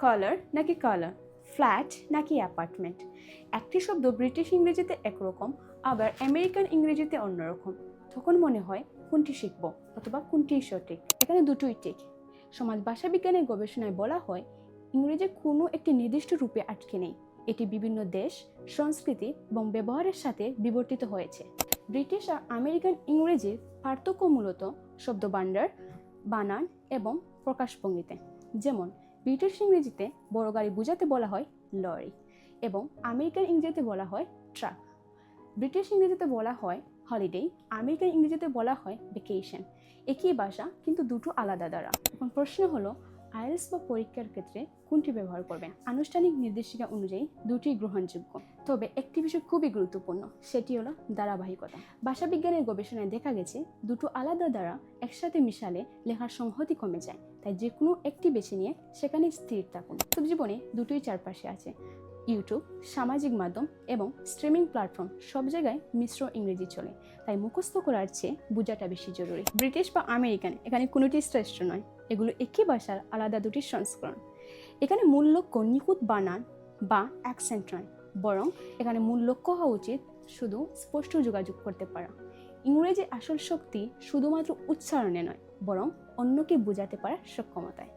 Colour নাকি colour, flat নাকি apartment. একটি শব্দ ব্রিটিশ ইংরেজিতে একরকম, আবার আমেরিকান ইংরেজিতে অন্যরকম। তখন মনে হয় কোনটি শিখব অথবা কোনটি সঠিক। এখানে দুটোই ঠিক। সমাজ ভাষা বিজ্ঞানের গবেষণায় বলা হয় ইংরেজি কোনো একটি নির্দিষ্ট রূপে আটকে নেই, এটি বিভিন্ন দেশ, সংস্কৃতি এবং ব্যবহারের সাথে বিবর্তিত হয়েছে। ব্রিটিশ আর আমেরিকান ইংরেজির পার্থক্য মূলত শব্দভাণ্ডার, বানান এবং প্রকাশভঙ্গিতে। যেমন ব্রিটিশ ইংরেজিতে বড় গাড়ি বোঝাতে বলা হয় লরি এবং আমেরিকান ইংরেজিতে বলা হয় ট্রাক। ব্রিটিশ ইংরেজিতে বলা হয় হলিডে, আমেরিকান ইংরেজিতে বলা হয় ভ্যাকেশন। একই ভাষা কিন্তু দুটো আলাদা দ্বারা। এখন প্রশ্ন হলো আইএলটিএস বা পরীক্ষার ক্ষেত্রে কোনটি ব্যবহার করবেন। আনুষ্ঠানিক নির্দেশিকা অনুযায়ী দুটি গ্রহণযোগ্য, তবে একটি বিষয় খুবই গুরুত্বপূর্ণ, সেটি হলো ধারাবাহিকতা। ভাষাবিজ্ঞানের গবেষণায় দেখা গেছে দুটো আলাদা দ্বারা একসাথে মিশালে লেখার সংহতি কমে যায়, তাই যে কোনো একটি বেছে নিয়ে সেখানে স্থির থাকুন। তো জীবনে দুটোই চারপাশে আছে, ইউটিউব, সামাজিক মাধ্যম এবং স্ট্রিমিং প্ল্যাটফর্ম, সব জায়গায় মিশ্র ইংরেজি চলে, তাই মুখস্থ করার চেয়ে বোঝাটা বেশি জরুরি। ব্রিটিশ বা আমেরিকান এখানে কোনোটি শ্রেষ্ঠ নয়, এগুলো একই ভাষার আলাদা দুটি সংস্করণ। এখানে মূল লক্ষ্য নিখুঁত বানান বা অ্যাকসেন্ট নয়, বরং এখানে মূল লক্ষ্য হওয়া উচিত শুধু স্পষ্ট যোগাযোগ করতে পারা। ইংরেজি আসল শক্তি শুধুমাত্র উচ্চারণে নয়, বরং অন্যকে বোঝাতে পারার সক্ষমতায়।